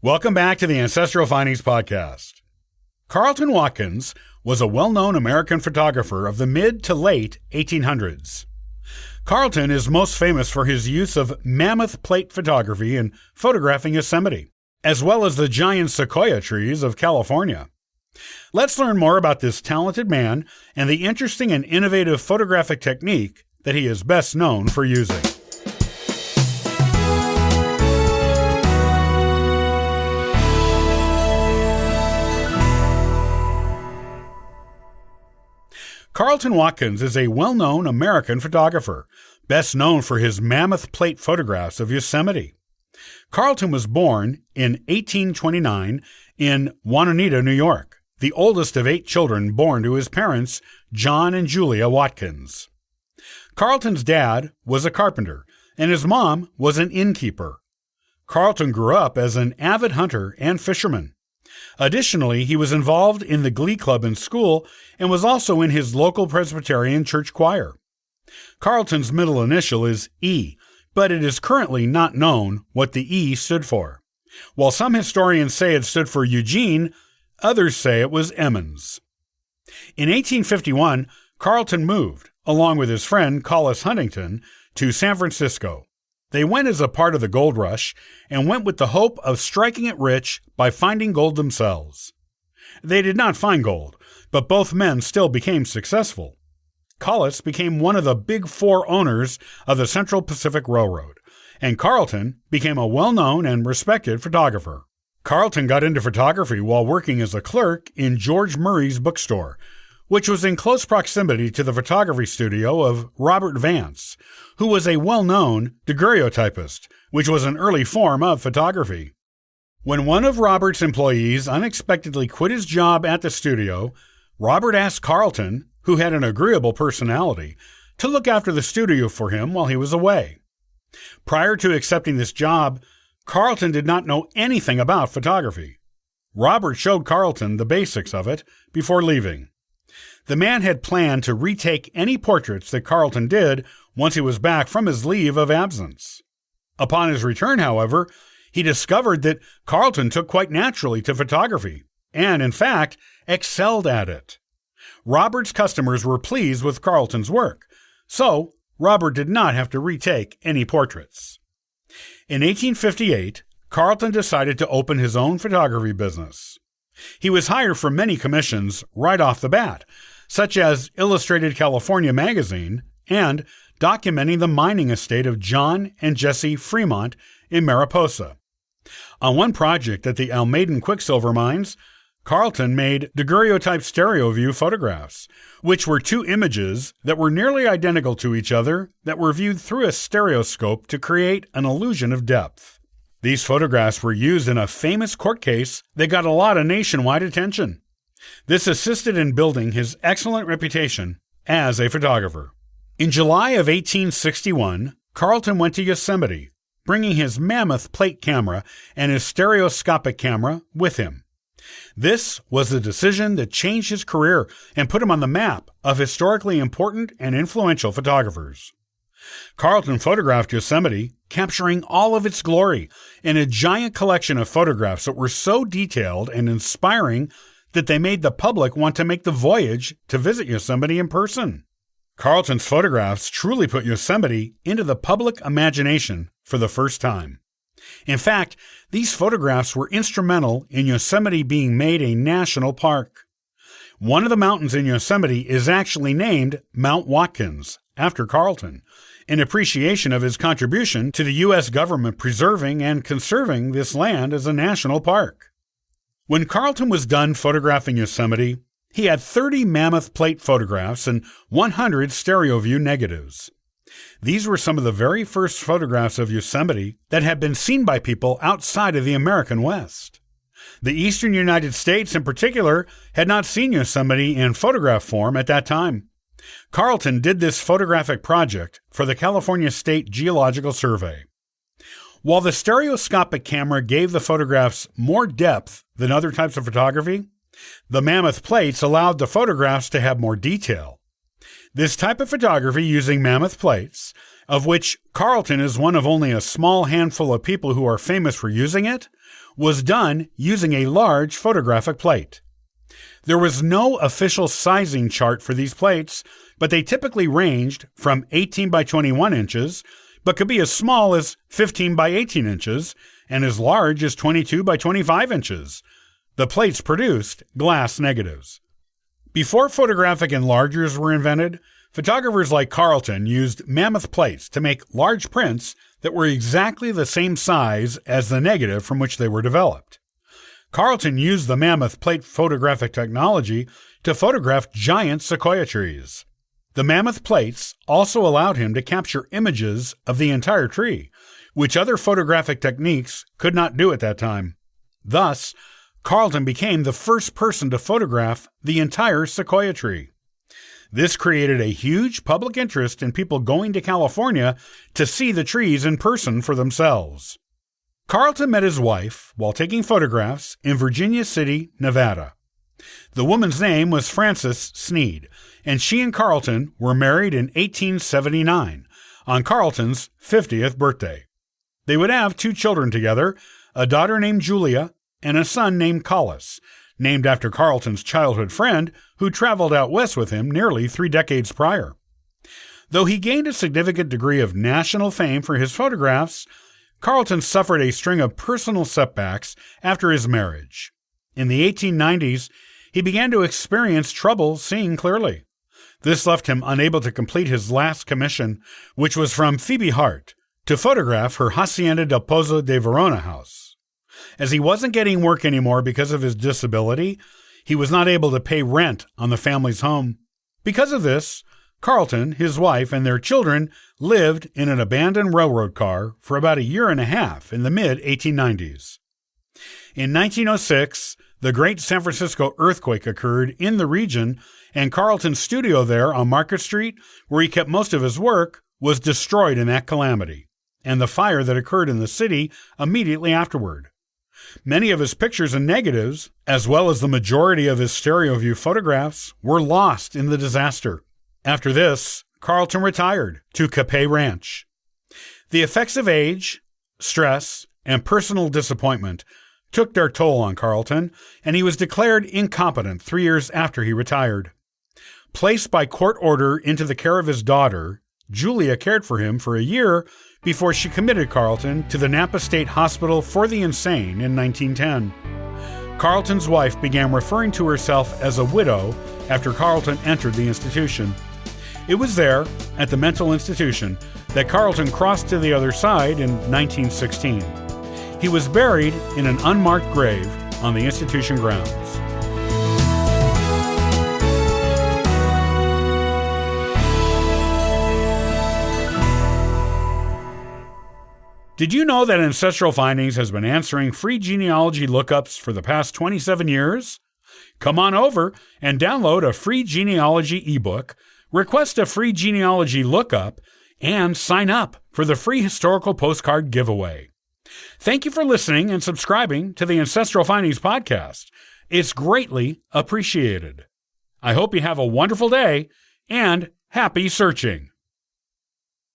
Welcome back to the Ancestral Findings Podcast. Carleton Watkins was a well-known American photographer of the mid to late 1800s. Carleton is most famous for his use of mammoth plate photography in photographing Yosemite, as well as the giant sequoia trees of California. Let's learn more about this talented man and the interesting and innovative photographic technique that he is best known for using. Carleton Watkins is a well-known American photographer, best known for his mammoth plate photographs of Yosemite. Carleton was born in 1829 in Juanita, New York, the oldest of 8 children born to his parents, John and Julia Watkins. Carleton's dad was a carpenter, and his mom was an innkeeper. Carleton grew up as an avid hunter and fisherman. Additionally, he was involved in the glee club in school and was also in his local Presbyterian church choir. Carleton's middle initial is E, but it is currently not known what the E stood for. While some historians say it stood for Eugene, others say it was Emmons. In 1851, Carleton moved, along with his friend Collis Huntington, to San Francisco. They went as a part of the gold rush and went with the hope of striking it rich by finding gold themselves. They did not find gold, but both men still became successful. Collis became one of the Big Four owners of the Central Pacific Railroad, and Carleton became a well-known and respected photographer. Carleton got into photography while working as a clerk in George Murray's bookstore, which was in close proximity to the photography studio of Robert Vance, who was a well-known daguerreotypist, which was an early form of photography. When one of Robert's employees unexpectedly quit his job at the studio, Robert asked Carleton, who had an agreeable personality, to look after the studio for him while he was away. Prior to accepting this job, Carleton did not know anything about photography. Robert showed Carleton the basics of it before leaving. The man had planned to retake any portraits that Carleton did once he was back from his leave of absence. Upon his return, however, he discovered that Carleton took quite naturally to photography and, in fact, excelled at it. Robert's customers were pleased with Carleton's work, so Robert did not have to retake any portraits. In 1858, Carleton decided to open his own photography business. He was hired for many commissions right off the bat, such as Illustrated California magazine and documenting the mining estate of John and Jesse Fremont in Mariposa. On one project at the Almaden Quicksilver mines, Carleton made daguerreotype stereo view photographs, which were 2 images that were nearly identical to each other that were viewed through a stereoscope to create an illusion of depth. These photographs were used in a famous court case that got a lot of nationwide attention. This assisted in building his excellent reputation as a photographer. In July of 1861, Carleton went to Yosemite, bringing his mammoth plate camera and his stereoscopic camera with him. This was the decision that changed his career and put him on the map of historically important and influential photographers. Carleton photographed Yosemite, capturing all of its glory in a giant collection of photographs that were so detailed and inspiring that they made the public want to make the voyage to visit Yosemite in person. Carleton's photographs truly put Yosemite into the public imagination for the first time. In fact, these photographs were instrumental in Yosemite being made a national park. One of the mountains in Yosemite is actually named Mount Watkins, after Carleton, in appreciation of his contribution to the U.S. government preserving and conserving this land as a national park. When Carleton was done photographing Yosemite, he had 30 mammoth plate photographs and 100 stereo view negatives. These were some of the very first photographs of Yosemite that had been seen by people outside of the American West. The eastern United States in particular had not seen Yosemite in photograph form at that time. Carleton did this photographic project for the California State Geological Survey. While the stereoscopic camera gave the photographs more depth than other types of photography, the mammoth plates allowed the photographs to have more detail. This type of photography using mammoth plates of which Carleton is one of only a small handful of people who are famous for using it, was done using a large photographic plate. There was no official sizing chart for these plates, but they typically ranged from 18 by 21 inches, but could be as small as 15 by 18 inches, and as large as 22 by 25 inches. The plates produced glass negatives. Before photographic enlargers were invented, photographers like Carleton used Mammoth plates to make large prints that were exactly the same size as the negative from which they were developed. Carleton used the Mammoth plate photographic technology to photograph giant sequoia trees. The Mammoth plates also allowed him to capture images of the entire tree, which other photographic techniques could not do at that time. Thus, Carleton became the first person to photograph the entire sequoia tree. This created a huge public interest in people going to California to see the trees in person for themselves. Carleton met his wife while taking photographs in Virginia City, Nevada. The woman's name was Frances Sneed, and she and Carleton were married in 1879, on Carleton's 50th birthday. They would have 2 children together, a daughter named Julia and a son named Collis, named after Carleton's childhood friend who traveled out west with him nearly 3 decades prior. Though he gained a significant degree of national fame for his photographs, Carleton suffered a string of personal setbacks after his marriage. In the 1890s, he began to experience trouble seeing clearly. This left him unable to complete his last commission, which was from Phoebe Hart, to photograph her Hacienda del Pozo de Verona house. As he wasn't getting work anymore because of his disability, he was not able to pay rent on the family's home. Because of this, Carleton, his wife, and their children lived in an abandoned railroad car for about a year and a half in the mid-1890s. In 1906, the Great San Francisco earthquake occurred in the region, and Carleton's studio there on Market Street, where he kept most of his work, was destroyed in that calamity, and the fire that occurred in the city immediately afterward. Many of his pictures and negatives, as well as the majority of his stereo view photographs, were lost in the disaster. After this, Carleton retired to Capay Ranch. The effects of age, stress, and personal disappointment took their toll on Carleton, and he was declared incompetent 3 years after he retired. Placed by court order into the care of his daughter, Julia cared for him for a year before she committed Carleton to the Napa State Hospital for the Insane in 1910. Carleton's wife began referring to herself as a widow after Carleton entered the institution. It was there, at the mental institution, that Carleton crossed to the other side in 1916. He was buried in an unmarked grave on the institution grounds. Did you know that Ancestral Findings has been answering free genealogy lookups for the past 27 years? Come on over and download a free genealogy ebook, request a free genealogy lookup, and sign up for the free historical postcard giveaway. Thank you for listening and subscribing to the Ancestral Findings podcast. It's greatly appreciated. I hope you have a wonderful day and happy searching.